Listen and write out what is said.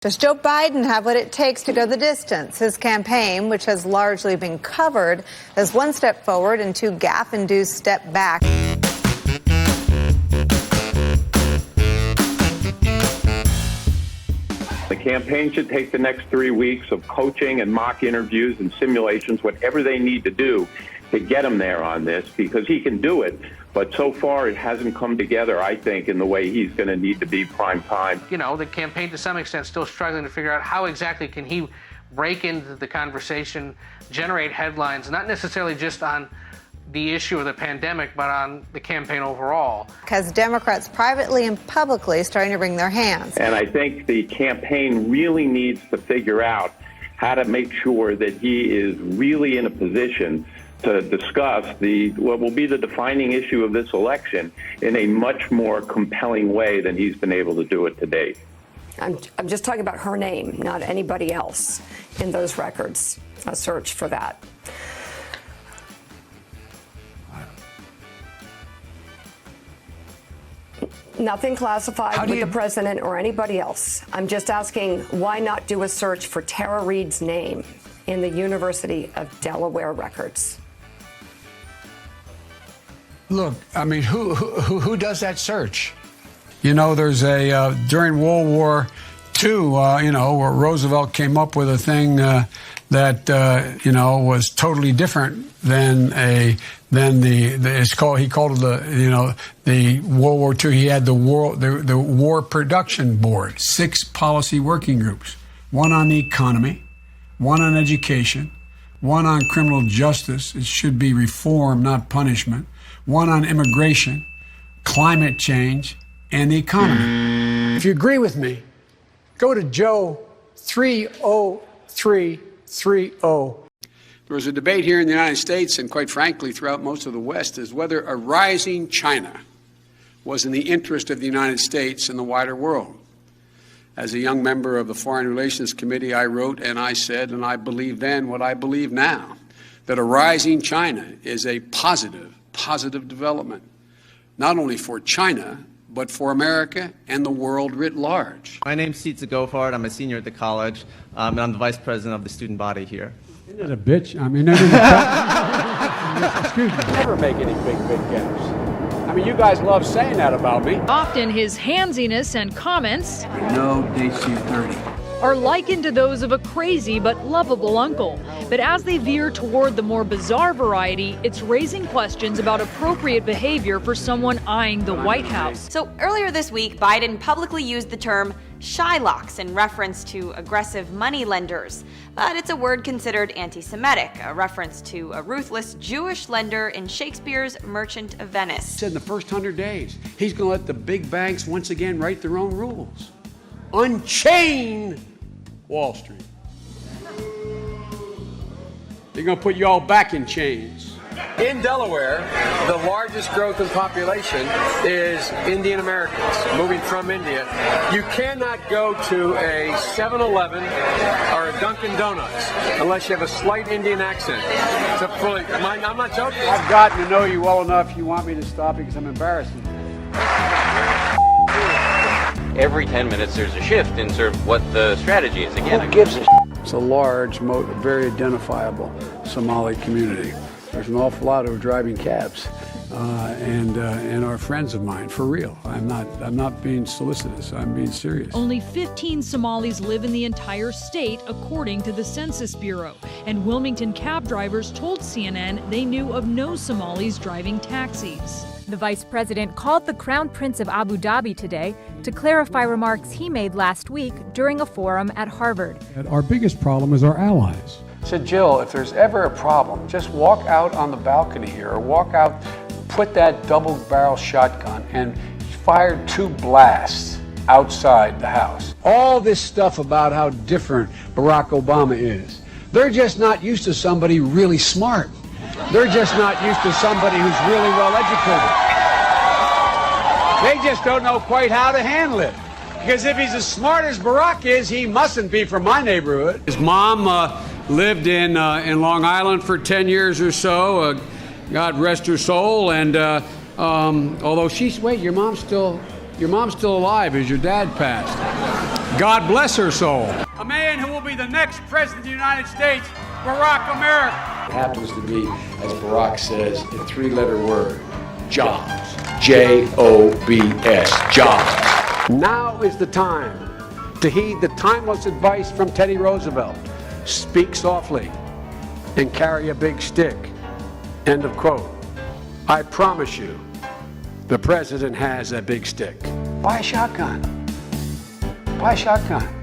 Does Joe Biden have what it takes to go the distance? His campaign, which has largely been covered, is one step forward and two gaffe-induced step back. The campaign should take the next 3 weeks of coaching and mock interviews and simulations, whatever they need to do to get him there on this, because he can do it. But so far, it hasn't come together, I think, in the way he's going to need to be prime time. You know, the campaign, to some extent, still struggling to figure out how exactly can he break into the conversation, generate headlines, not necessarily just on the issue of the pandemic, but on the campaign overall. Because Democrats privately and publicly starting to wring their hands. And I think the campaign really needs to figure out how to make sure that he is really in a position to discuss what will be the defining issue of this election in a much more compelling way than he's been able to do it to date. I'm just talking about her name, not anybody else in those records. A search for that. Nothing classified with the president or anybody else. I'm just asking, why not do a search for Tara Reade's name in the University of Delaware records? Look, I mean, who does that search? You know, there's during World War II, where Roosevelt came up with a thing that was totally different than he called it the World War II. He had the War Production Board, 6 policy working groups, one on the economy, one on education, one on criminal justice. It should be reform, not punishment. One on immigration, climate change, and the economy. If you agree with me, go to Joe 30330. There was a debate here in the United States, and quite frankly, throughout most of the West, as whether a rising China was in the interest of the United States and the wider world. As a young member of the Foreign Relations Committee, I wrote and I said, and I believe then what I believe now, that a rising China is a positive development, not only for China, but for America and the world writ large. My name's Sitza Gofard. I'm a senior at the college, and I'm the vice president of the student body here. Isn't that a bitch? I mean, excuse me. Never make any big gaps. I mean, you guys love saying that about me. Often his handsiness and comments no DC-30 are likened to those of a crazy but lovable uncle. But as they veer toward the more bizarre variety, it's raising questions about appropriate behavior for someone eyeing the White House. So earlier this week, Biden publicly used the term Shylocks in reference to aggressive money lenders. But it's a word considered anti-Semitic, a reference to a ruthless Jewish lender in Shakespeare's Merchant of Venice. Said in the first 100 days, he's going to let the big banks once again write their own rules. Unchain Wall Street. They're going to put you all back in chains. In Delaware, the largest growth in population is Indian Americans moving from India. You cannot go to a 7-Eleven or a Dunkin' Donuts unless you have a slight Indian accent. I'm not joking. I've gotten to know you well enough. You want me to stop because I'm embarrassing you. Every 10 minutes there's a shift in sort of what the strategy is. Again, who gives a It's a large, very identifiable Somali community. There's an awful lot who are driving cabs and are friends of mine, for real. I'm not being solicitous. I'm being serious. Only 15 Somalis live in the entire state, according to the Census Bureau. And Wilmington cab drivers told CNN they knew of no Somalis driving taxis. The vice president called the Crown Prince of Abu Dhabi today to clarify remarks he made last week during a forum at Harvard. Our biggest problem is our allies. I said, Jill, if there's ever a problem, just walk out on the balcony here, or walk out, put that double-barrel shotgun, and fire 2 blasts outside the house. All this stuff about how different Barack Obama is, they're just not used to somebody really smart. They're just not used to somebody who's really well educated. They just don't know quite how to handle it. Because if he's as smart as Barack is, he mustn't be from my neighborhood. His mom lived in Long Island for 10 years or so. God rest her soul. And although your mom's still alive as your dad passed. God bless her soul. A man who will be the next president of the United States, Barack America. It happens to be, as Barack says, a three-letter word, jobs. J-O-B-S, jobs. Now is the time to heed the timeless advice from Teddy Roosevelt. Speak softly and carry a big stick. End of quote. I promise you, the president has a big stick. Buy a shotgun. Buy a shotgun.